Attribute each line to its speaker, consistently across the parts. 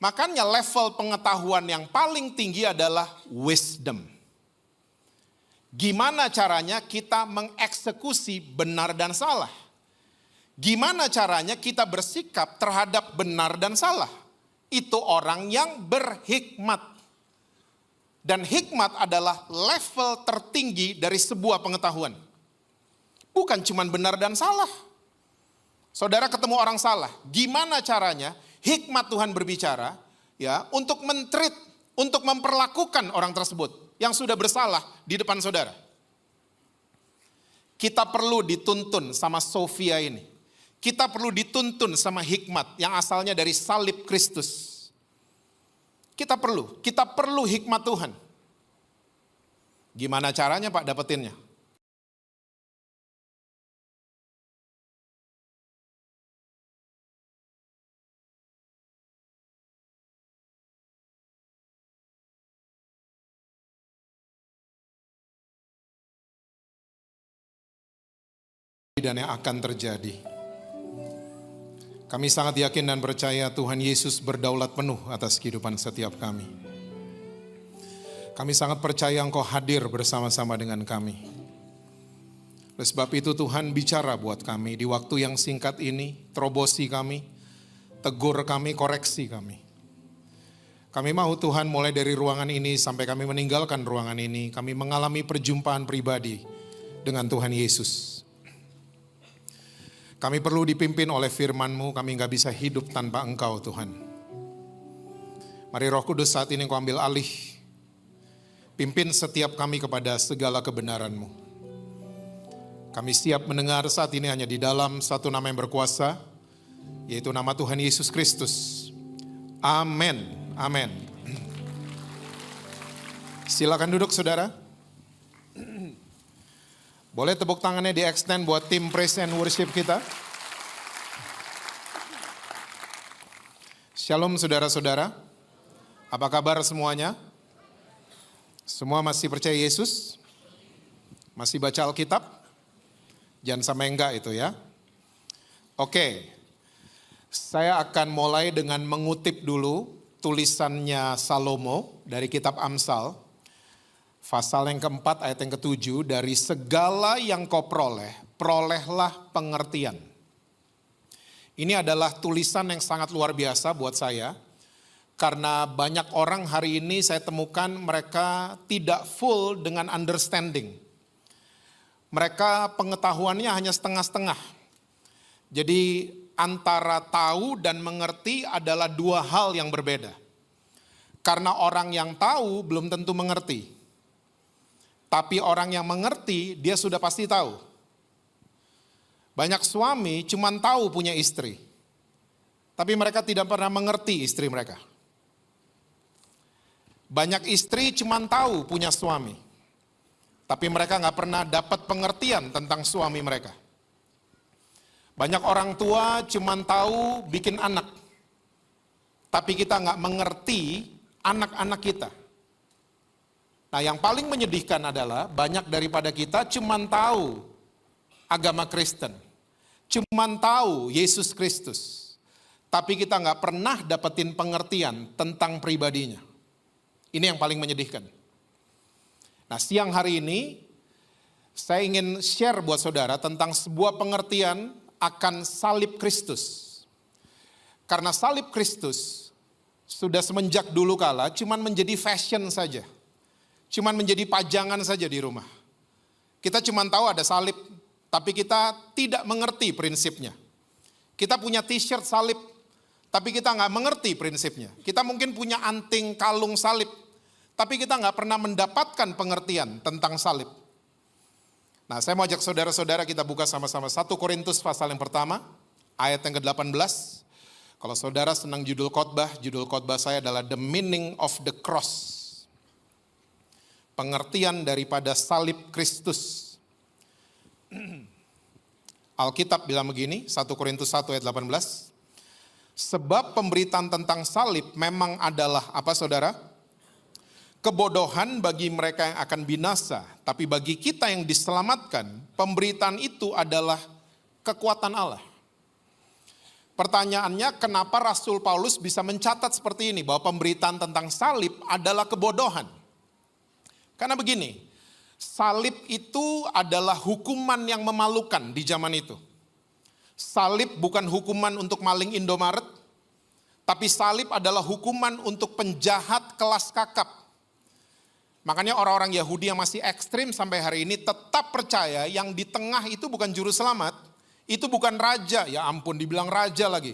Speaker 1: Makanya level pengetahuan yang paling tinggi adalah wisdom. Gimana caranya kita mengeksekusi benar dan salah? Gimana caranya kita bersikap terhadap benar dan salah? Itu orang yang berhikmat. Dan hikmat adalah level tertinggi dari sebuah pengetahuan. Bukan cuma benar dan salah. Saudara ketemu orang salah, gimana caranya hikmat Tuhan berbicara ya untuk men-treat, untuk memperlakukan orang tersebut yang sudah bersalah di depan saudara. Kita perlu dituntun sama Sofia ini. Kita perlu dituntun sama hikmat yang asalnya dari salib Kristus. Kita perlu hikmat Tuhan. Gimana caranya Pak dapetinnya? Dan yang akan terjadi. Kami sangat yakin dan percaya Tuhan Yesus berdaulat penuh atas kehidupan setiap kami. Kami sangat percaya Engkau hadir bersama-sama dengan kami. Oleh sebab itu Tuhan bicara buat kami di waktu yang singkat ini, terobosi kami, tegur kami, koreksi kami. Kami mau Tuhan mulai dari ruangan ini sampai kami meninggalkan ruangan ini, kami mengalami perjumpaan pribadi dengan Tuhan Yesus. Kami perlu dipimpin oleh firman-Mu, kami gak bisa hidup tanpa Engkau Tuhan. Mari Roh Kudus saat ini Engkau ambil alih. Pimpin setiap kami kepada segala kebenaran-Mu. Kami siap mendengar saat ini hanya di dalam satu nama yang berkuasa, yaitu nama Tuhan Yesus Kristus. Amin. Amin. Silakan duduk saudara. Boleh tepuk tangannya di-extend buat tim praise and worship kita. Shalom saudara-saudara. Apa kabar semuanya? Semua masih percaya Yesus? Masih baca Alkitab? Jangan sampai enggak itu ya. Oke. Saya akan mulai dengan mengutip dulu tulisannya Salomo dari kitab Amsal. Pasal yang keempat ayat yang ketujuh, dari segala yang kau peroleh, perolehlah pengertian. Ini adalah tulisan yang sangat luar biasa buat saya. Karena banyak orang hari ini saya temukan mereka tidak full dengan understanding. Mereka pengetahuannya hanya setengah-setengah. Jadi antara tahu dan mengerti adalah dua hal yang berbeda. Karena orang yang tahu belum tentu mengerti. Tapi orang yang mengerti, dia sudah pasti tahu. Banyak suami cuma tahu punya istri. Tapi mereka tidak pernah mengerti istri mereka. Banyak istri cuma tahu punya suami. Tapi mereka nggak pernah dapat pengertian tentang suami mereka. Banyak orang tua cuma tahu bikin anak. Tapi kita nggak mengerti anak-anak kita. Nah yang paling menyedihkan adalah banyak daripada kita cuman tahu agama Kristen. Cuman tahu Yesus Kristus. Tapi kita nggak pernah dapetin pengertian tentang pribadinya. Ini yang paling menyedihkan. Nah siang hari ini saya ingin share buat saudara tentang sebuah pengertian akan salib Kristus. Karena salib Kristus sudah semenjak dulu kala cuman menjadi fashion saja. Cuman menjadi pajangan saja di rumah. Kita cuman tahu ada salib, tapi kita tidak mengerti prinsipnya. Kita punya t-shirt salib, tapi kita nggak mengerti prinsipnya. Kita mungkin punya anting kalung salib, tapi kita nggak pernah mendapatkan pengertian tentang salib. Nah, saya mau ajak saudara-saudara kita buka sama-sama 1 Korintus pasal yang pertama, ayat yang ke-18. Kalau saudara senang judul khotbah saya adalah The Meaning of the Cross. Pengertian daripada salib Kristus. Alkitab bilang begini, 1 Korintus 1 ayat 18. Sebab pemberitaan tentang salib memang adalah apa saudara? Kebodohan bagi mereka yang akan binasa. Tapi bagi kita yang diselamatkan, pemberitaan itu adalah kekuatan Allah. Pertanyaannya, kenapa Rasul Paulus bisa mencatat seperti ini, bahwa pemberitaan tentang salib adalah kebodohan? Karena begini, salib itu adalah hukuman yang memalukan di zaman itu. Salib bukan hukuman untuk maling Indomaret, tapi salib adalah hukuman untuk penjahat kelas kakap. Makanya orang-orang Yahudi yang masih ekstrim sampai hari ini tetap percaya yang di tengah itu bukan juru selamat, itu bukan raja, ya ampun dibilang raja lagi.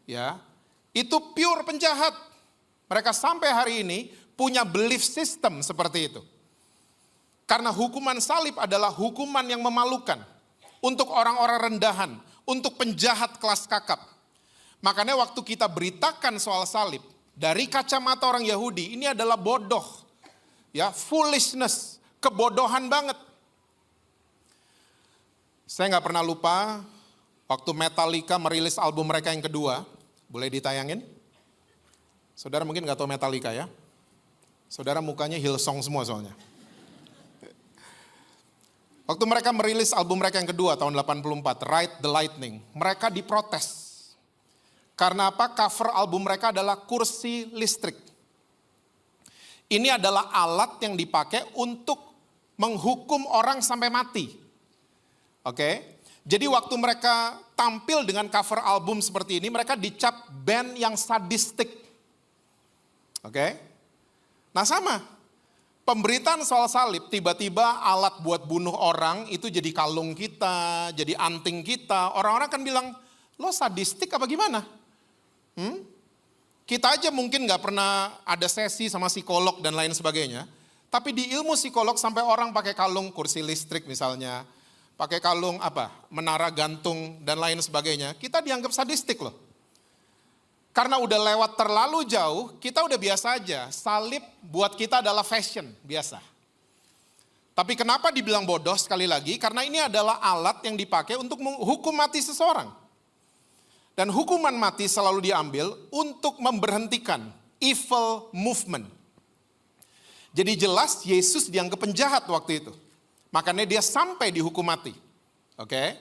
Speaker 1: Ya, itu pure penjahat. Mereka sampai hari ini punya belief system seperti itu. Karena hukuman salib adalah hukuman yang memalukan untuk orang-orang rendahan, untuk penjahat kelas kakap. Makanya waktu kita beritakan soal salib, dari kacamata orang Yahudi, ini adalah bodoh. Ya, foolishness, kebodohan banget. Saya nggak pernah lupa, waktu Metallica merilis album mereka yang kedua, boleh ditayangin? Saudara mungkin nggak tahu Metallica ya? Saudara mukanya Hillsong semua soalnya. Waktu mereka merilis album mereka yang kedua tahun 84, Ride the Lightning, mereka diprotes. Karena apa? Cover album mereka adalah kursi listrik. Ini adalah alat yang dipakai untuk menghukum orang sampai mati. Oke? Jadi waktu mereka tampil dengan cover album seperti ini, mereka dicap band yang sadistik. Oke? Nah sama. Pemberitaan soal salib, tiba-tiba alat buat bunuh orang itu jadi kalung kita, jadi anting kita. Orang-orang kan bilang, lo sadistik apa gimana? Kita aja mungkin gak pernah ada sesi sama psikolog dan lain sebagainya. Tapi di ilmu psikolog sampai orang pakai kalung kursi listrik misalnya, pakai kalung menara gantung dan lain sebagainya. Kita dianggap sadistik loh. Karena udah lewat terlalu jauh, kita udah biasa aja. Salib buat kita adalah fashion, biasa. Tapi kenapa dibilang bodoh sekali lagi? Karena ini adalah alat yang dipakai untuk menghukum mati seseorang. Dan hukuman mati selalu diambil untuk memberhentikan evil movement. Jadi jelas Yesus dianggap penjahat waktu itu. Makanya dia sampai dihukum mati. Oke?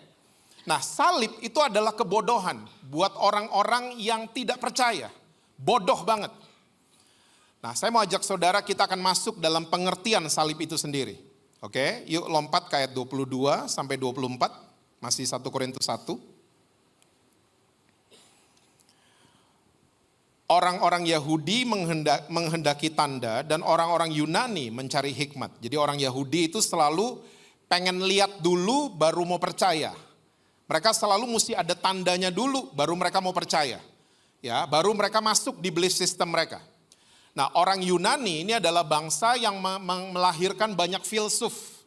Speaker 1: Nah, salib itu adalah kebodohan buat orang-orang yang tidak percaya. Bodoh banget. Nah, saya mau ajak saudara kita akan masuk dalam pengertian salib itu sendiri. Oke, yuk lompat ke ayat 22 sampai 24. Masih 1 Korintus 1. Orang-orang Yahudi menghendaki tanda dan orang-orang Yunani mencari hikmat. Jadi orang Yahudi itu selalu pengen lihat dulu baru mau percaya. Mereka selalu mesti ada tandanya dulu, baru mereka mau percaya. Ya, baru mereka masuk di belief system mereka. Nah, orang Yunani ini adalah bangsa yang melahirkan banyak filsuf.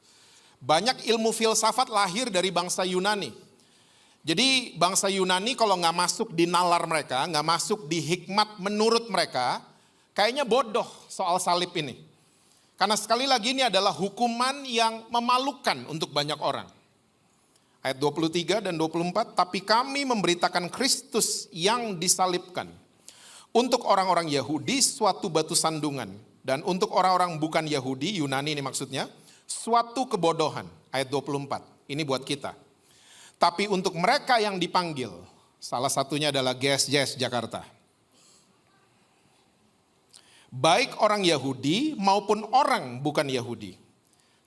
Speaker 1: Banyak ilmu filsafat lahir dari bangsa Yunani. Jadi bangsa Yunani kalau nggak masuk di nalar mereka, nggak masuk di hikmat menurut mereka, kayaknya bodoh soal salib ini. Karena sekali lagi ini adalah hukuman yang memalukan untuk banyak orang. Ayat 23 dan 24, tapi kami memberitakan Kristus yang disalibkan. Untuk orang-orang Yahudi suatu batu sandungan. Dan untuk orang-orang bukan Yahudi, Yunani ini maksudnya, suatu kebodohan. Ayat 24, ini buat kita. Tapi untuk mereka yang dipanggil, salah satunya adalah GSJS Jakarta. Baik orang Yahudi maupun orang bukan Yahudi.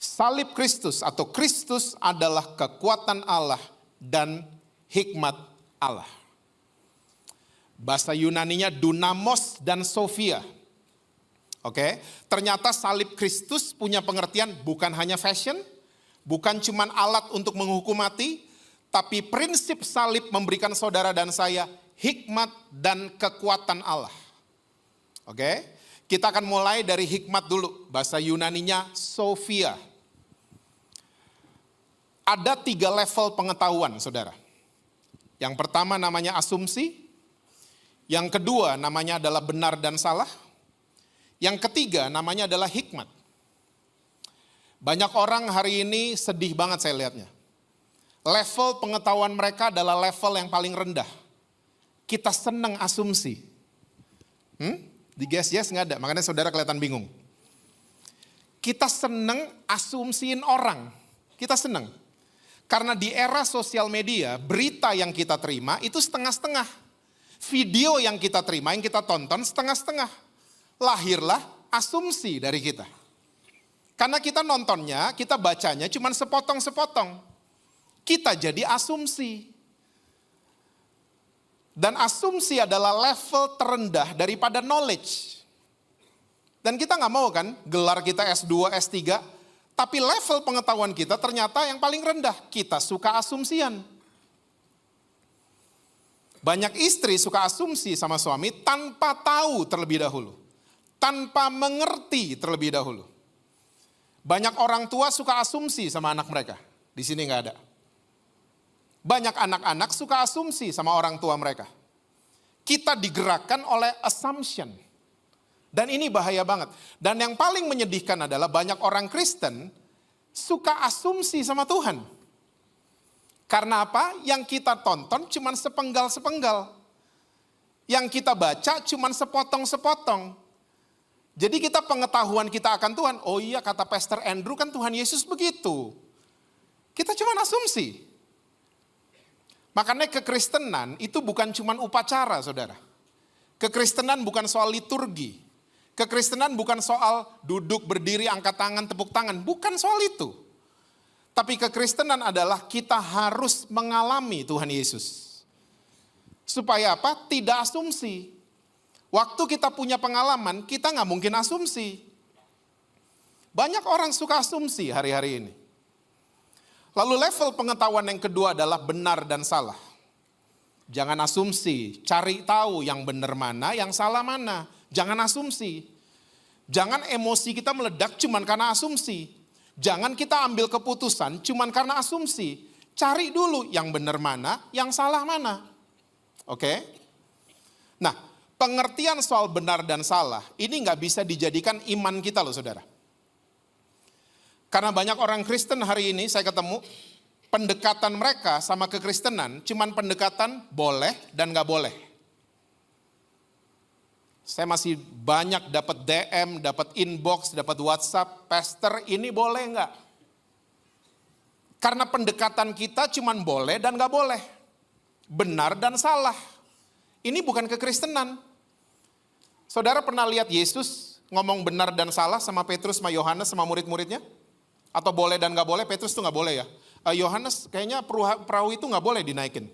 Speaker 1: Salib Kristus atau Kristus adalah kekuatan Allah dan hikmat Allah. Bahasa Yunaninya dunamos dan Sophia. Oke, ternyata salib Kristus punya pengertian bukan hanya fashion, bukan cuma alat untuk menghukum mati, tapi prinsip salib memberikan saudara dan saya hikmat dan kekuatan Allah. Oke, kita akan mulai dari hikmat dulu. Bahasa Yunaninya Sophia. Ada 3 level pengetahuan, saudara. Yang pertama namanya asumsi. Yang kedua namanya adalah benar dan salah. Yang ketiga namanya adalah hikmat. Banyak orang hari ini sedih banget saya lihatnya. Level pengetahuan mereka adalah level yang paling rendah. Kita senang asumsi. Di GSJS nggak ada, makanya saudara kelihatan bingung. Kita senang asumsiin orang. Kita senang. Karena di era sosial media, berita yang kita terima itu setengah-setengah. Video yang kita terima, yang kita tonton setengah-setengah. Lahirlah asumsi dari kita. Karena kita nontonnya, kita bacanya cuma sepotong-sepotong. Kita jadi asumsi. Dan asumsi adalah level terendah daripada knowledge. Dan kita nggak mau kan gelar kita S2, S3, tapi level pengetahuan kita ternyata yang paling rendah. Kita suka asumsian. Banyak istri suka asumsi sama suami tanpa tahu terlebih dahulu. Tanpa mengerti terlebih dahulu. Banyak orang tua suka asumsi sama anak mereka. Di sini nggak ada. Banyak anak-anak suka asumsi sama orang tua mereka. Kita digerakkan oleh assumption. Dan ini bahaya banget. Dan yang paling menyedihkan adalah banyak orang Kristen suka asumsi sama Tuhan. Karena apa? Yang kita tonton cuma sepenggal-sepenggal. Yang kita baca cuma sepotong-sepotong. Jadi kita pengetahuan kita akan Tuhan, oh iya kata Pastor Andrew kan Tuhan Yesus begitu. Kita cuma asumsi. Makanya kekristenan itu bukan cuma upacara, saudara. Kekristenan bukan soal liturgi. Kekristenan bukan soal duduk, berdiri, angkat tangan, tepuk tangan. Bukan soal itu. Tapi kekristenan adalah kita harus mengalami Tuhan Yesus. Supaya apa? Tidak asumsi. Waktu kita punya pengalaman, kita nggak mungkin asumsi. Banyak orang suka asumsi hari-hari ini. Lalu level pengetahuan yang kedua adalah benar dan salah. Jangan asumsi, cari tahu yang benar mana, yang salah mana. Jangan asumsi. Jangan emosi kita meledak cuman karena asumsi. Jangan kita ambil keputusan cuman karena asumsi. Cari dulu yang benar mana, yang salah mana. Oke? Nah, pengertian soal benar dan salah, ini nggak bisa dijadikan iman kita loh saudara. Karena banyak orang Kristen hari ini saya ketemu, pendekatan mereka sama kekristenan cuman pendekatan boleh dan nggak boleh. Saya masih banyak dapat DM, dapat inbox, dapat WhatsApp, Pastor ini boleh nggak? Karena pendekatan kita cuman boleh dan nggak boleh. Benar dan salah. Ini bukan kekristenan. Saudara pernah lihat Yesus ngomong benar dan salah sama Petrus sama Yohanes sama murid-muridnya? Atau boleh dan nggak boleh? Petrus tuh nggak boleh ya. Yohanes kayaknya perahu itu nggak boleh dinaikin.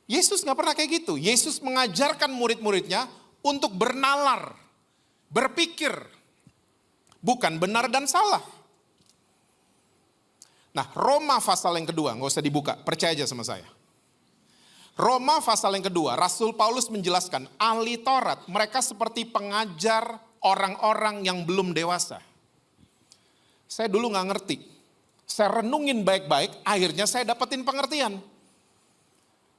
Speaker 1: Yesus nggak pernah kayak gitu. Yesus mengajarkan murid-muridnya untuk bernalar, berpikir, bukan benar dan salah. Nah, Roma pasal yang kedua, nggak usah dibuka, percaya aja sama saya. Roma pasal yang kedua, Rasul Paulus menjelaskan ahli Taurat, mereka seperti pengajar orang-orang yang belum dewasa. Saya dulu nggak ngerti. Saya renungin baik-baik, akhirnya saya dapetin pengertian.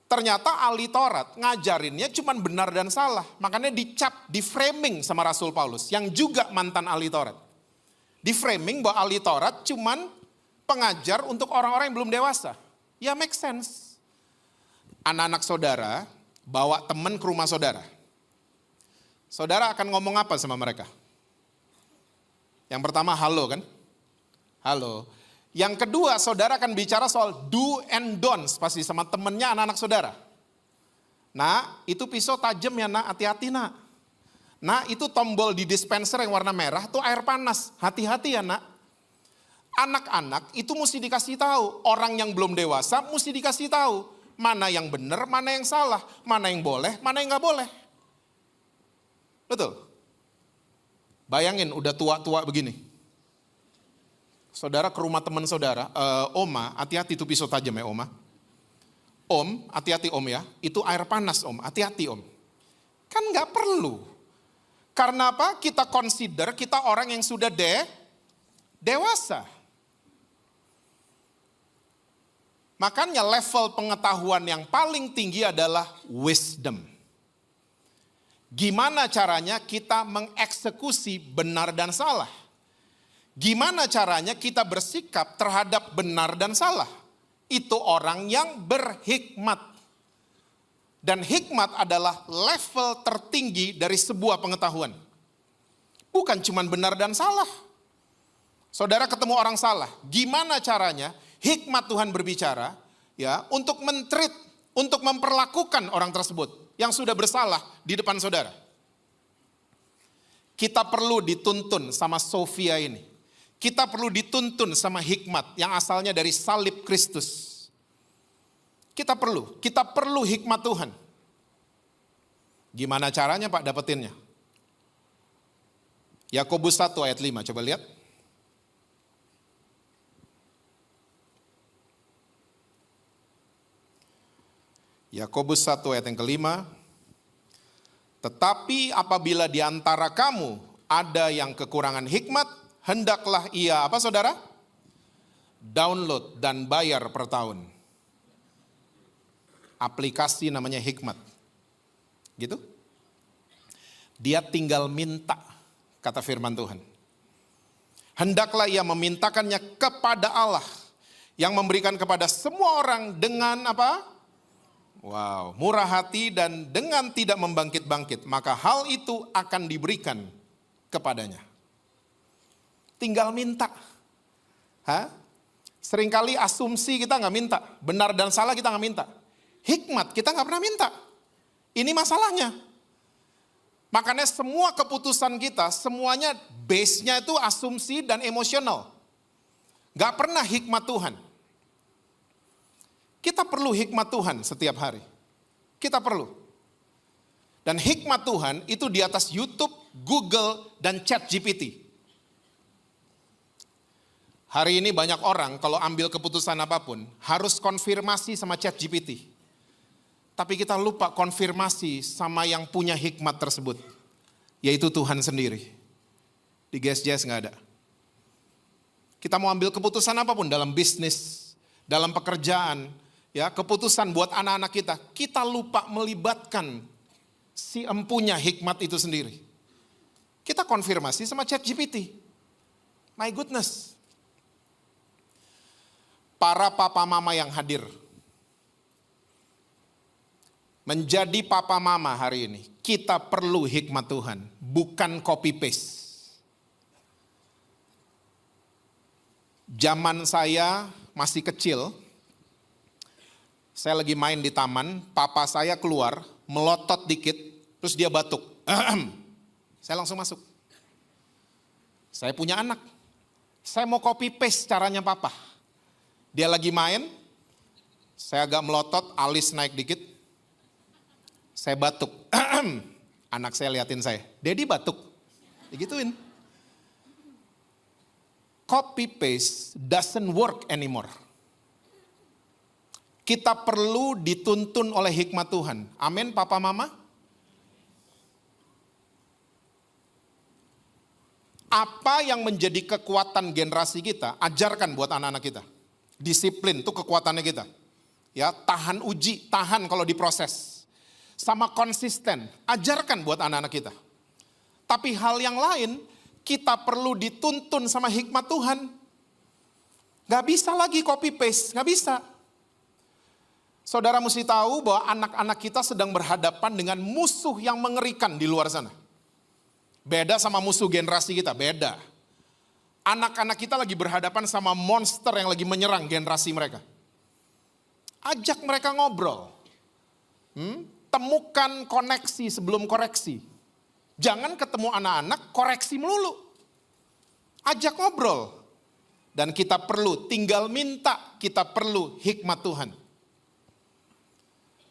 Speaker 1: Ternyata ahli Taurat ngajarinnya cuma benar dan salah. Makanya dicap, di framing sama Rasul Paulus, yang juga mantan ahli Taurat. Di framing bahwa ahli Taurat cuma pengajar untuk orang-orang yang belum dewasa. Ya make sense. Anak-anak saudara bawa teman ke rumah saudara. Saudara akan ngomong apa sama mereka? Yang pertama halo kan? Halo. Yang kedua, saudara akan bicara soal do and don'ts pasti sama temennya anak-anak saudara. Nah, itu pisau tajam ya nak, hati-hati nak. Nah, itu tombol di dispenser yang warna merah, itu air panas, hati-hati ya nak. Anak-anak itu mesti dikasih tahu, orang yang belum dewasa mesti dikasih tahu. Mana yang benar, mana yang salah, mana yang boleh, mana yang nggak boleh. Betul? Bayangin udah tua-tua begini. Saudara ke rumah teman saudara, Oma, hati-hati itu pisau tajam ya Oma. Om, hati-hati Om ya, itu air panas Om, hati-hati Om. Kan nggak perlu. Karena apa? Kita consider kita orang yang sudah dewasa. Makanya level pengetahuan yang paling tinggi adalah wisdom. Gimana caranya kita mengeksekusi benar dan salah? Gimana caranya kita bersikap terhadap benar dan salah? Itu orang yang berhikmat. Dan hikmat adalah level tertinggi dari sebuah pengetahuan. Bukan cuma benar dan salah. Saudara ketemu orang salah, gimana caranya hikmat Tuhan berbicara ya untuk mentreat, untuk memperlakukan orang tersebut yang sudah bersalah di depan saudara. Kita perlu dituntun sama Sofia ini. Kita perlu dituntun sama hikmat yang asalnya dari salib Kristus. Kita perlu hikmat Tuhan. Gimana caranya Pak dapetinnya? Yakobus 1 ayat 5, coba lihat. Yakobus 1 ayat yang kelima. Tetapi apabila di antara kamu ada yang kekurangan hikmat, hendaklah ia, apa saudara? Download dan bayar per tahun. Aplikasi namanya hikmat. Gitu? Dia tinggal minta, kata firman Tuhan. Hendaklah ia memintakannya kepada Allah yang memberikan kepada semua orang dengan apa? Wow, murah hati dan dengan tidak membangkit-bangkit, maka hal itu akan diberikan kepadanya. Tinggal minta. Seringkali asumsi kita nggak minta, benar dan salah kita nggak minta. Hikmat kita nggak pernah minta. Ini masalahnya. Makanya semua keputusan kita, semuanya base-nya itu asumsi dan emosional. Nggak pernah hikmat Tuhan. Kita perlu hikmat Tuhan setiap hari. Kita perlu. Dan hikmat Tuhan itu di atas YouTube, Google, dan ChatGPT. Hari ini banyak orang kalau ambil keputusan apapun harus konfirmasi sama ChatGPT. Tapi kita lupa konfirmasi sama yang punya hikmat tersebut. Yaitu Tuhan sendiri. Di GSJS nggak ada. Kita mau ambil keputusan apapun dalam bisnis, dalam pekerjaan, ya, keputusan buat anak-anak kita lupa melibatkan si empunya hikmat itu sendiri. Kita konfirmasi sama ChatGPT. My goodness. Para papa mama yang hadir. Menjadi papa mama hari ini, kita perlu hikmat Tuhan, bukan copy paste. Zaman saya masih kecil, saya lagi main di taman, papa saya keluar, melotot dikit, terus dia batuk. Saya langsung masuk. Saya punya anak. Saya mau copy paste caranya papa. Dia lagi main, saya agak melotot, alis naik dikit. Saya batuk. Anak saya liatin saya, Daddy batuk. Digituin. Copy paste doesn't work anymore. Kita perlu dituntun oleh hikmat Tuhan. Amin, papa mama. Apa yang menjadi kekuatan generasi kita, ajarkan buat anak-anak kita. Disiplin itu kekuatannya kita. Ya, tahan uji, tahan kalau diproses. Sama konsisten, ajarkan buat anak-anak kita. Tapi hal yang lain, kita perlu dituntun sama hikmat Tuhan. Gak bisa lagi copy paste, gak bisa. Saudara mesti tahu bahwa anak-anak kita sedang berhadapan dengan musuh yang mengerikan di luar sana. Beda sama musuh generasi kita, beda. Anak-anak kita lagi berhadapan sama monster yang lagi menyerang generasi mereka. Ajak mereka ngobrol. Temukan koneksi sebelum koreksi. Jangan ketemu anak-anak, koreksi melulu. Ajak ngobrol. Dan kita perlu, tinggal minta, kita perlu hikmat Tuhan.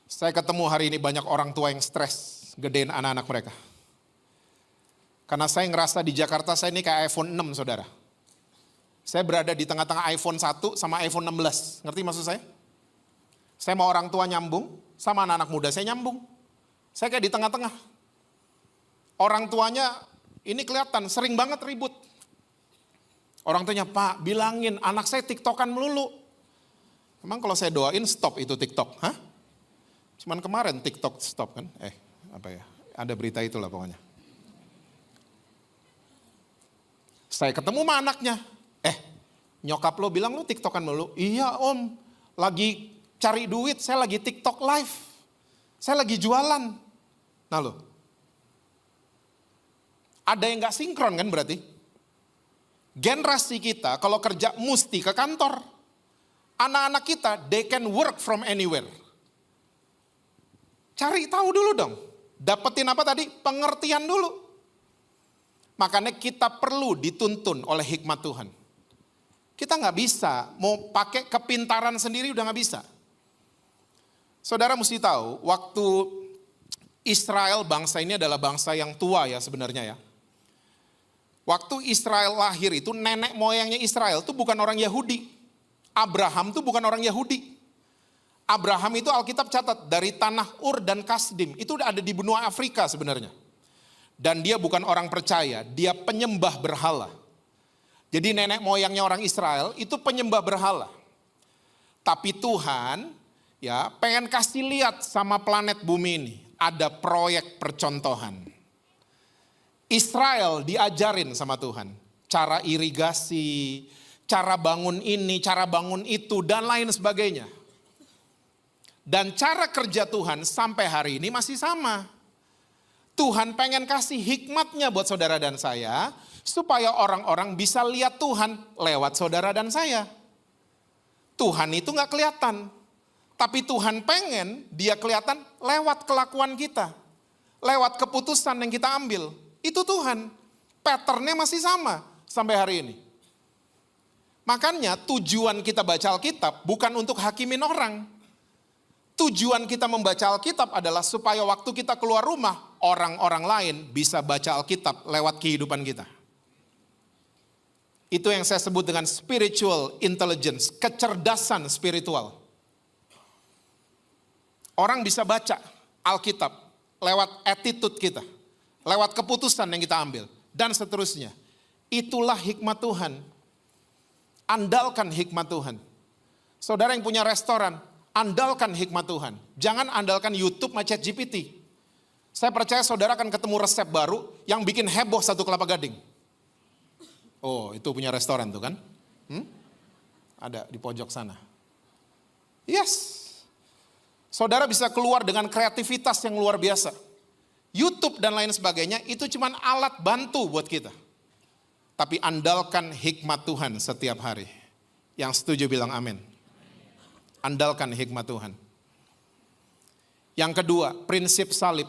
Speaker 1: Saya ketemu hari ini banyak orang tua yang stres, gedein anak-anak mereka. Karena saya ngerasa di Jakarta saya ini kayak iPhone 6, saudara. Saya berada di tengah-tengah iPhone 1 sama iPhone 16. Ngerti maksud saya? Saya mau orang tua nyambung, sama anak-anak muda saya nyambung. Saya kayak di tengah-tengah. Orang tuanya ini kelihatan sering banget ribut. Orang tuanya, Pak bilangin anak saya TikTokan melulu. Emang kalau saya doain stop itu TikTok? Hah? Cuman kemarin TikTok stop kan? Ada berita itulah pokoknya. Saya ketemu sama anaknya. Nyokap lo bilang lo TikTokan melulu. Iya om, lagi cari duit, saya lagi TikTok live. Saya lagi jualan. Nah lo, ada yang gak sinkron kan berarti? Generasi kita kalau kerja mesti ke kantor. Anak-anak kita, they can work from anywhere. Cari tahu dulu dong. Dapetin apa tadi? Pengertian dulu. Makanya kita perlu dituntun oleh hikmat Tuhan. Kita nggak bisa, mau pakai kepintaran sendiri udah nggak bisa. Saudara mesti tahu, waktu Israel, bangsa ini adalah bangsa yang tua ya sebenarnya ya. Waktu Israel lahir itu, nenek moyangnya Israel itu bukan orang Yahudi. Abraham itu bukan orang Yahudi. Abraham itu Alkitab catat dari tanah Ur dan Kasdim. Itu udah ada di benua Afrika sebenarnya. Dan dia bukan orang percaya, dia penyembah berhala. Jadi nenek moyangnya orang Israel itu penyembah berhala. Tapi Tuhan ya pengen kasih lihat sama planet bumi ini. Ada proyek percontohan. Israel diajarin sama Tuhan. Cara irigasi, cara bangun ini, cara bangun itu, dan lain sebagainya. Dan cara kerja Tuhan sampai hari ini masih sama. Tuhan pengen kasih hikmatnya buat saudara dan saya, supaya orang-orang bisa lihat Tuhan lewat saudara dan saya. Tuhan itu gak kelihatan. Tapi Tuhan pengen dia kelihatan lewat kelakuan kita. Lewat keputusan yang kita ambil. Itu Tuhan. Patternnya masih sama sampai hari ini. Makanya tujuan kita baca Alkitab bukan untuk hakimin orang. Tujuan kita membaca Alkitab adalah supaya waktu kita keluar rumah, orang-orang lain bisa baca Alkitab lewat kehidupan kita. Itu yang saya sebut dengan spiritual intelligence, kecerdasan spiritual. Orang bisa baca Alkitab lewat attitude kita, lewat keputusan yang kita ambil, dan seterusnya. Itulah hikmat Tuhan. Andalkan hikmat Tuhan. Saudara yang punya restoran, andalkan hikmat Tuhan. Jangan andalkan YouTube sama ChatGPT. Saya percaya saudara akan ketemu resep baru yang bikin heboh satu Kelapa Gading. Oh, itu punya restoran tuh kan? Ada di pojok sana. Yes. Saudara bisa keluar dengan kreativitas yang luar biasa. YouTube dan lain sebagainya itu cuma alat bantu buat kita. Tapi andalkan hikmat Tuhan setiap hari. Yang setuju bilang amin. Andalkan hikmat Tuhan. Yang kedua, prinsip salib.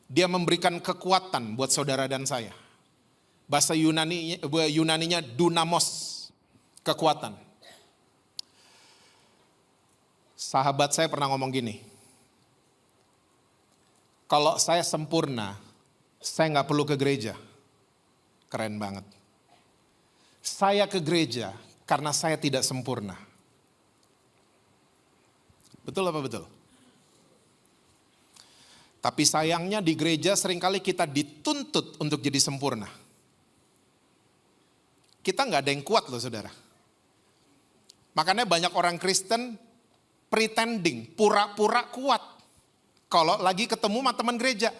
Speaker 1: Dia memberikan kekuatan buat saudara dan saya. Bahasa Yunaninya dunamos, kekuatan. Sahabat saya pernah ngomong gini, kalau saya sempurna, saya nggak perlu ke gereja. Keren banget. Saya ke gereja karena saya tidak sempurna. Betul apa betul? Tapi sayangnya di gereja seringkali kita dituntut untuk jadi sempurna. Kita nggak ada yang kuat loh saudara. Makanya banyak orang Kristen pretending, pura-pura kuat. Kalau lagi ketemu sama teman gereja.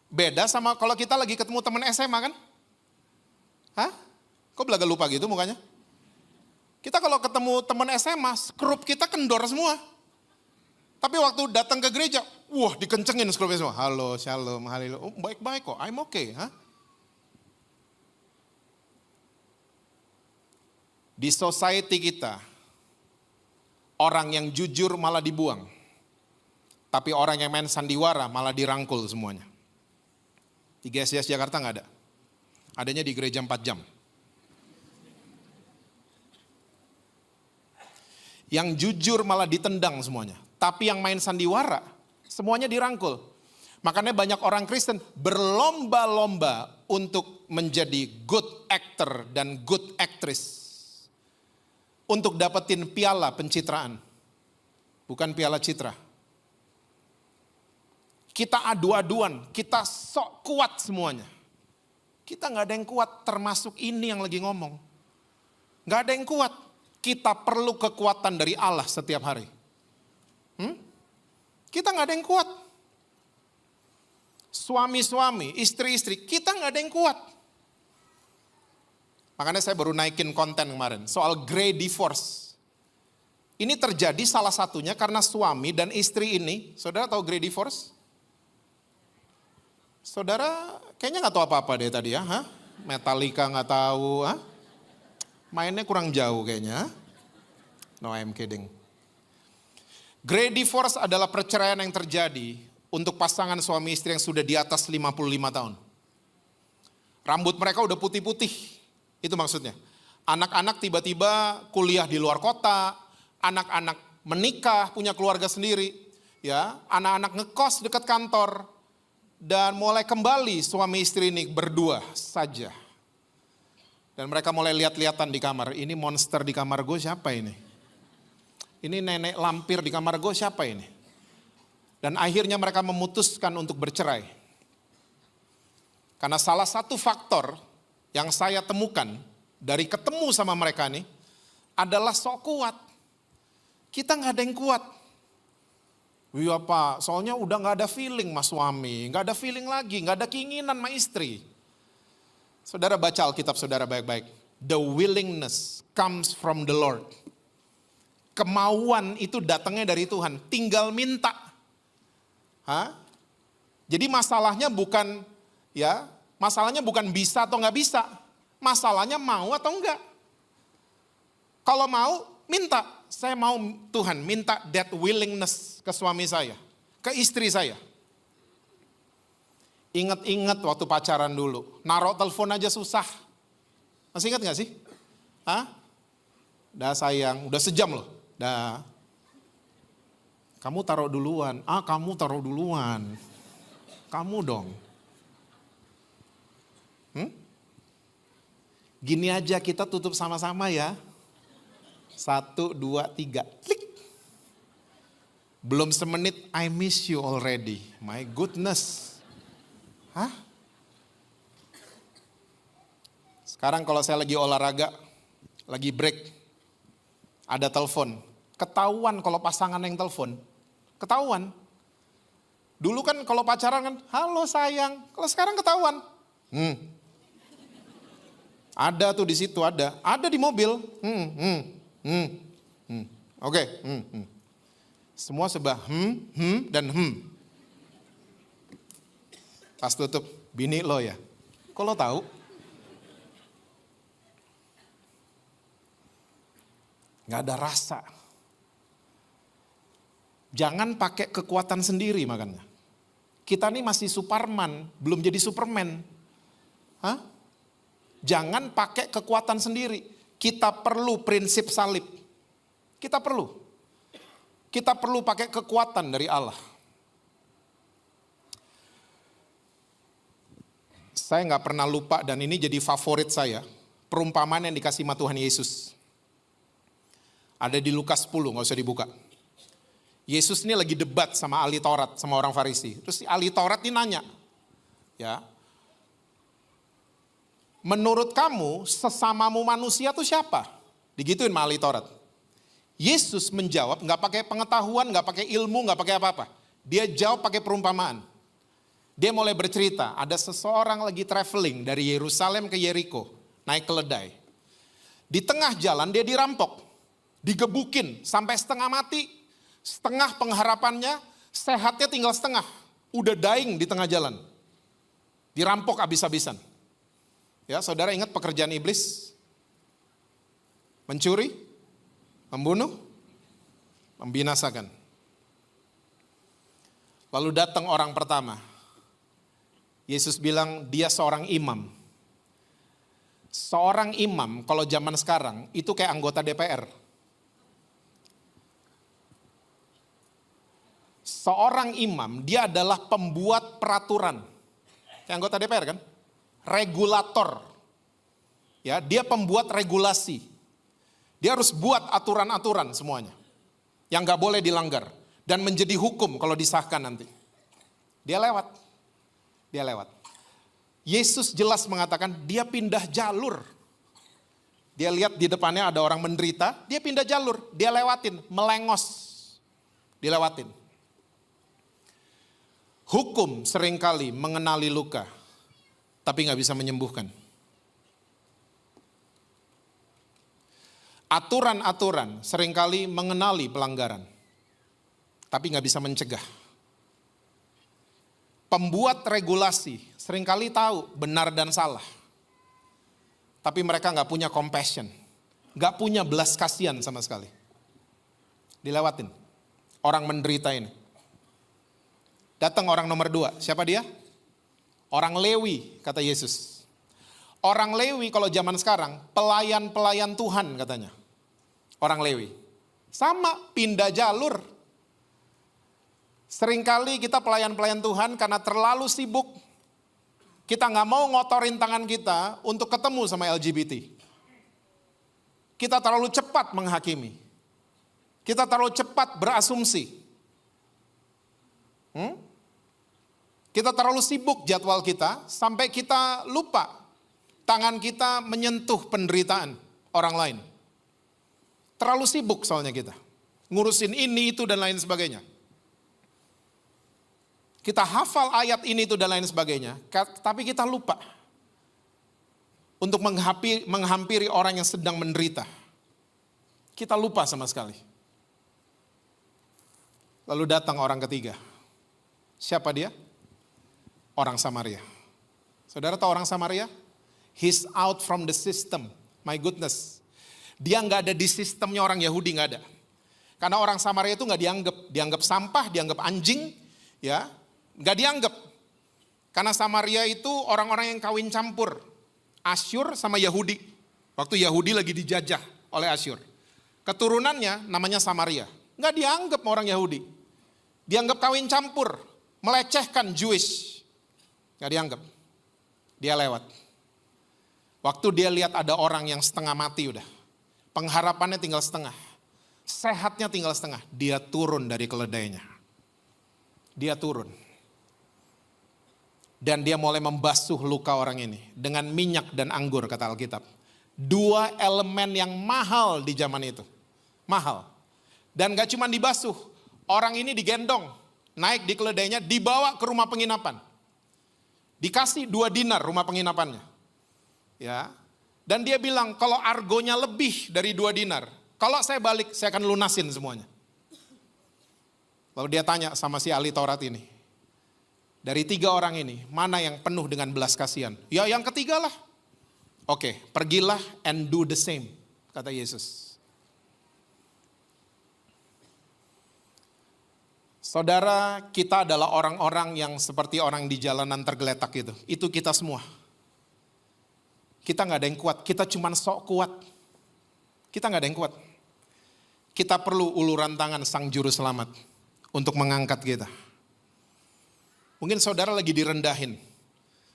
Speaker 1: Beda sama kalau kita lagi ketemu teman SMA kan? Hah? Kok belaga lupa gitu mukanya? Kita kalau ketemu teman SMA, skrup kita kendor semua. Tapi waktu datang ke gereja, wah dikencengin skrupnya semua. Halo, shalom, haleluya. Oh, baik-baik kok, I'm okay. Hah? Di society kita, orang yang jujur malah dibuang. Tapi orang yang main sandiwara malah dirangkul semuanya. Di GSIS Jakarta nggak ada. Adanya di gereja 4 jam. Yang jujur malah ditendang semuanya. Tapi yang main sandiwara, semuanya dirangkul. Makanya banyak orang Kristen berlomba-lomba untuk menjadi good actor dan good actress. Untuk dapetin piala pencitraan. Bukan piala citra. Kita adu-aduan, kita sok kuat semuanya. Kita gak ada yang kuat, termasuk ini yang lagi ngomong. Gak ada yang kuat. Kita perlu kekuatan dari Allah setiap hari. Kita gak ada yang kuat. Suami-suami, istri-istri, kita gak ada yang kuat. Makanya saya baru naikin konten kemarin, soal grey divorce. Ini terjadi salah satunya karena suami dan istri ini, saudara tahu grey divorce? Saudara kayaknya gak tahu apa-apa deh tadi ya, ha? Metallica gak tahu, ha? Mainnya kurang jauh kayaknya. No, I'm kidding. Grey divorce adalah perceraian yang terjadi untuk pasangan suami istri yang sudah di atas 55 tahun. Rambut mereka udah putih-putih, itu maksudnya. Anak-anak tiba-tiba kuliah di luar kota, anak-anak menikah, punya keluarga sendiri, ya, anak-anak ngekos dekat kantor, dan mulai kembali suami istri ini berdua saja. Dan mereka mulai lihat-lihatan di kamar, ini monster di kamar gue siapa ini? Ini nenek lampir di kamar gue siapa ini? Dan akhirnya mereka memutuskan untuk bercerai. Karena salah satu faktor yang saya temukan dari ketemu sama mereka nih adalah sok kuat. Kita nggak ada yang kuat. Iya Pak, soalnya udah nggak ada feeling sama suami, nggak ada feeling lagi, nggak ada keinginan sama istri. Saudara baca Alkitab saudara baik-baik. The willingness comes from the Lord. Kemauan itu datangnya dari Tuhan, tinggal minta. Jadi masalahnya bukan bisa atau nggak bisa, masalahnya mau atau enggak. Kalau mau, minta. Saya mau Tuhan minta that willingness ke suami saya, ke istri saya. Ingat-ingat waktu pacaran dulu, naruh telepon aja susah. Masih ingat gak sih? Dah sayang, udah sejam loh. Dah. Kamu taruh duluan. Kamu taruh duluan. Kamu dong. Gini aja kita tutup sama-sama ya. 1, 2, 3. Klik. Belum semenit, I miss you already. My goodness. Sekarang kalau saya lagi olahraga, lagi break, ada telepon. Ketahuan kalau pasangan yang telepon. Ketahuan. Dulu kan kalau pacaran kan, halo sayang. Kalau sekarang ketahuan. Ada tuh di situ, ada. Ada di mobil. Oke. Semua sebah dan Pas tutup, bini lo ya. Kok lo tahu? Nggak ada rasa. Jangan pakai kekuatan sendiri makanya. Kita nih masih Superman, belum jadi Superman. Jangan pakai kekuatan sendiri. Kita perlu prinsip salib. Kita perlu. Kita perlu pakai kekuatan dari Allah. Saya nggak pernah lupa dan ini jadi favorit saya. Perumpamaan yang dikasih sama Tuhan Yesus. Ada di Lukas 10, nggak usah dibuka. Yesus ini lagi debat sama ahli Taurat, sama orang Farisi. Terus ahli Taurat ini nanya, ya, menurut kamu sesamamu manusia itu siapa? Digituin sama ahli Taurat. Yesus menjawab, nggak pakai pengetahuan, nggak pakai ilmu, nggak pakai apa-apa. Dia jawab pakai perumpamaan. Dia mulai bercerita, ada seseorang lagi traveling dari Yerusalem ke Yeriko, naik keledai. Di tengah jalan dia dirampok, digebukin sampai setengah mati. Setengah pengharapannya, sehatnya tinggal setengah. Udah dying di tengah jalan. Dirampok habis-habisan. Ya, saudara ingat pekerjaan iblis? Mencuri, membunuh, membinasakan. Lalu datang orang pertama. Yesus bilang dia seorang imam. Seorang imam kalau zaman sekarang itu kayak anggota DPR. Seorang imam, dia adalah pembuat peraturan. Kayak anggota DPR kan? Regulator. Ya, dia pembuat regulasi. Dia harus buat aturan-aturan semuanya. Yang gak boleh dilanggar. Dan menjadi hukum kalau disahkan nanti. Dia lewat. Dia lewat. Yesus jelas mengatakan dia pindah jalur. Dia lihat di depannya ada orang menderita, dia pindah jalur. Dia lewatin, melengos. Dilewatin. Hukum seringkali mengenali luka, tapi gak bisa menyembuhkan. Aturan-aturan seringkali mengenali pelanggaran, tapi gak bisa mencegah. Pembuat regulasi seringkali tahu benar dan salah, tapi mereka gak punya compassion, gak punya belas kasihan sama sekali. Dilewatin. orang menderita ini. Datang orang nomor 2, siapa dia? Orang Lewi, kata Yesus. Orang Lewi kalau zaman sekarang, pelayan-pelayan Tuhan katanya. Orang Lewi. Sama, pindah jalur. Seringkali kita pelayan-pelayan Tuhan karena terlalu sibuk. Kita nggak mau ngotorin tangan kita untuk ketemu sama LGBT. Kita terlalu cepat menghakimi. Kita terlalu cepat berasumsi. Kita terlalu sibuk jadwal kita sampai kita lupa tangan kita menyentuh penderitaan orang lain. Terlalu sibuk soalnya kita. Ngurusin ini, itu, dan lain sebagainya. Kita hafal ayat ini, itu, dan lain sebagainya. Tapi kita lupa untuk menghampiri orang yang sedang menderita. Kita lupa sama sekali. Lalu datang orang ketiga. Siapa dia? Orang Samaria. Saudara tahu orang Samaria? He's out from the system. My goodness. Dia nggak ada di sistemnya orang Yahudi, nggak ada. Karena orang Samaria itu nggak dianggap sampah, dianggap anjing, ya, nggak dianggap. Karena Samaria itu orang-orang yang kawin campur, Asyur sama Yahudi. Waktu Yahudi lagi dijajah oleh Asyur. Keturunannya namanya Samaria. Nggak dianggap orang Yahudi. Dianggap kawin campur, melecehkan Jewish. Nggak dianggap. Dia lewat. Waktu dia lihat ada orang yang setengah mati udah. Pengharapannya tinggal setengah. Sehatnya tinggal setengah. Dia turun dari keledainya. Dia turun. Dan dia mulai membasuh luka orang ini. Dengan minyak dan anggur, kata Alkitab. 2 elemen yang mahal di zaman itu. Mahal. Dan gak cuma dibasuh. Orang ini digendong. Naik di keledainya, dibawa ke rumah penginapan. Dikasih 2 dinar rumah penginapannya. Ya. Dan dia bilang, kalau argonya lebih dari 2 dinar, kalau saya balik, saya akan lunasin semuanya. Lalu dia tanya sama si ahli Taurat ini, dari 3 orang ini, mana yang penuh dengan belas kasihan? Ya yang ketiga lah. Oke, pergilah and do the same, kata Yesus. Saudara, kita adalah orang-orang yang seperti orang di jalanan tergeletak gitu. Itu kita semua. Kita gak ada yang kuat, kita cuma sok kuat. Kita gak ada yang kuat. Kita perlu uluran tangan Sang Juru Selamat untuk mengangkat kita. Mungkin saudara lagi direndahin,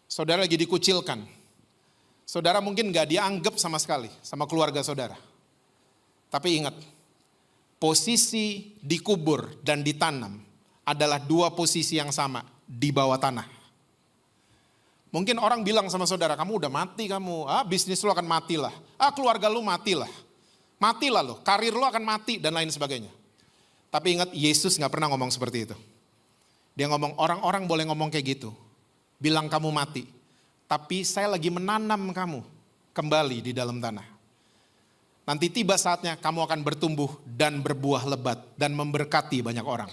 Speaker 1: saudara lagi dikucilkan. Saudara mungkin gak dianggap sama sekali sama keluarga saudara. Tapi ingat, posisi dikubur dan ditanam adalah 2 posisi yang sama di bawah tanah. Mungkin orang bilang sama saudara, kamu udah mati kamu, bisnis lo akan matilah, keluarga lo matilah, matilah lo, karir lo akan mati dan lain sebagainya. Tapi ingat, Yesus gak pernah ngomong seperti itu. Dia ngomong, orang-orang boleh ngomong kayak gitu, bilang kamu mati, tapi saya lagi menanam kamu kembali di dalam tanah. Nanti tiba saatnya kamu akan bertumbuh dan berbuah lebat dan memberkati banyak orang.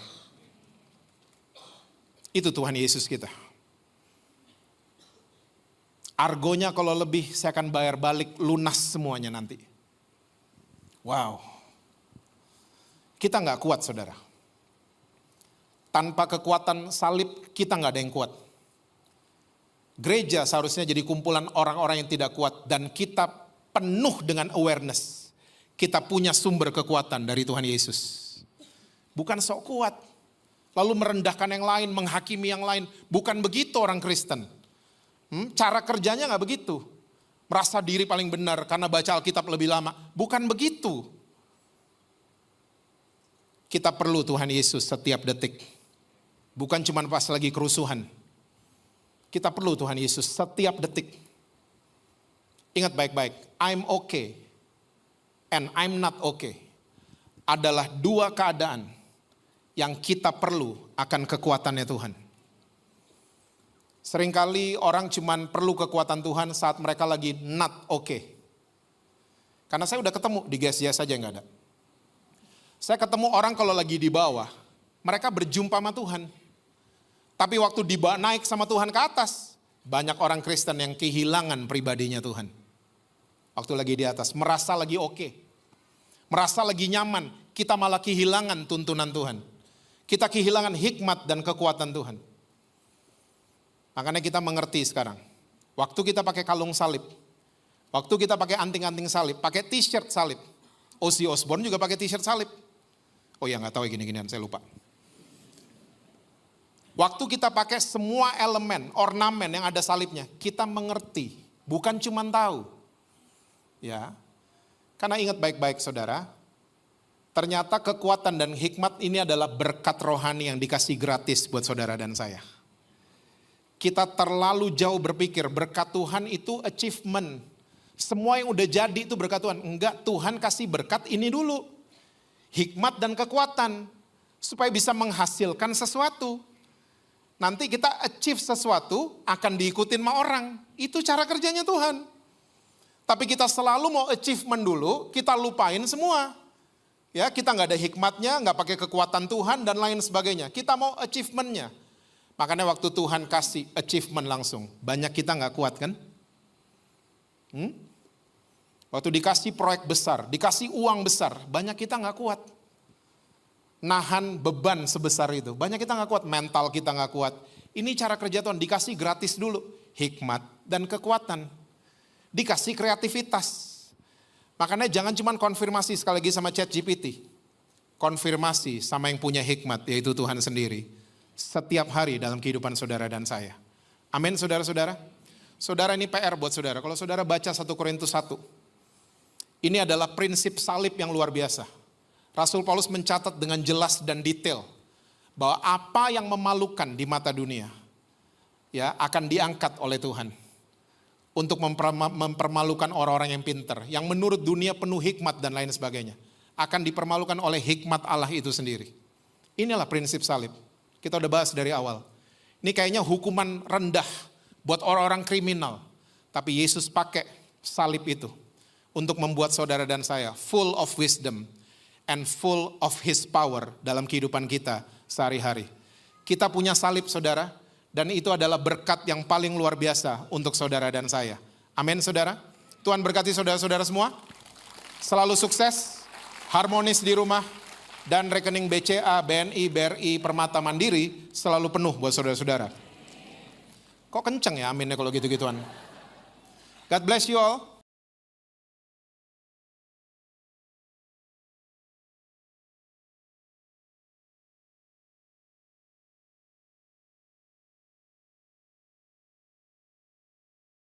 Speaker 1: Itu Tuhan Yesus kita. Argonya kalau lebih saya akan bayar balik lunas semuanya nanti. Wow. Kita gak kuat saudara. Tanpa kekuatan salib kita gak ada yang kuat. Gereja seharusnya jadi kumpulan orang-orang yang tidak kuat. Dan kita penuh dengan awareness. Kita punya sumber kekuatan dari Tuhan Yesus. Bukan sok kuat. Lalu merendahkan yang lain, menghakimi yang lain. Bukan begitu orang Kristen. Cara kerjanya gak begitu. Merasa diri paling benar karena baca Alkitab lebih lama. Bukan begitu. Kita perlu Tuhan Yesus setiap detik. Bukan cuma pas lagi kerusuhan. Kita perlu Tuhan Yesus setiap detik. Ingat baik-baik. I'm okay and I'm not okay adalah 2 keadaan yang kita perlu akan kekuatannya Tuhan. Seringkali orang cuman perlu kekuatan Tuhan saat mereka lagi not okay. Karena saya udah ketemu di GSJ saja nggak ada. Saya ketemu orang kalau lagi di bawah, mereka berjumpa sama Tuhan. Tapi waktu naik sama Tuhan ke atas, banyak orang Kristen yang kehilangan pribadinya Tuhan. Waktu lagi di atas, merasa lagi oke. Merasa lagi nyaman, kita malah kehilangan tuntunan Tuhan. Kita kehilangan hikmat dan kekuatan Tuhan. Makanya kita mengerti sekarang. Waktu kita pakai kalung salib, waktu kita pakai anting-anting salib, pakai t-shirt salib. Ozzy Osbourne juga pakai t-shirt salib. Oh ya, nggak tahu gini-ginian, saya lupa. Waktu kita pakai semua elemen, ornamen yang ada salibnya, kita mengerti, bukan cuma tahu. Ya, karena ingat baik-baik saudara, ternyata kekuatan dan hikmat ini adalah berkat rohani yang dikasih gratis buat saudara dan saya. Kita terlalu jauh berpikir berkat Tuhan itu achievement. Semua yang udah jadi itu berkat Tuhan. Enggak, Tuhan kasih berkat ini dulu. Hikmat dan kekuatan. Supaya bisa menghasilkan sesuatu. Nanti kita achieve sesuatu akan diikutin sama orang. Itu cara kerjanya Tuhan. Tapi kita selalu mau achievement dulu, kita lupain semua. Ya, kita nggak ada hikmatnya, nggak pakai kekuatan Tuhan dan lain sebagainya. Kita mau achievementnya. Makanya waktu Tuhan kasih achievement langsung, banyak kita nggak kuat kan? Waktu dikasih proyek besar, dikasih uang besar, banyak kita nggak kuat. Nahan beban sebesar itu, banyak kita nggak kuat, mental kita nggak kuat. Ini cara kerja Tuhan, dikasih gratis dulu, hikmat dan kekuatan. Dikasih kreativitas. Makanya jangan cuma konfirmasi sekali lagi sama ChatGPT. Konfirmasi sama yang punya hikmat, yaitu Tuhan sendiri. Setiap hari dalam kehidupan saudara dan saya. Amin saudara-saudara. Saudara, ini PR buat saudara. Kalau saudara baca 1 Korintus 1. Ini adalah prinsip salib yang luar biasa. Rasul Paulus mencatat dengan jelas dan detail. Bahwa apa yang memalukan di mata dunia. Ya, akan diangkat oleh Tuhan. Untuk mempermalukan orang-orang yang pintar. Yang menurut dunia penuh hikmat dan lain sebagainya. Akan dipermalukan oleh hikmat Allah itu sendiri. Inilah prinsip salib. Kita udah bahas dari awal. Ini kayaknya hukuman rendah buat orang-orang kriminal. Tapi Yesus pakai salib itu untuk membuat saudara dan saya full of wisdom and full of His power dalam kehidupan kita sehari-hari. Kita punya salib saudara, dan itu adalah berkat yang paling luar biasa untuk saudara dan saya. Amin saudara. Tuhan berkati saudara-saudara semua. Selalu sukses, harmonis di rumah. Dan rekening BCA, BNI, BRI, Permata Mandiri selalu penuh buat saudara-saudara. Kok kenceng ya aminnya kalau gitu-gituan. God bless you all.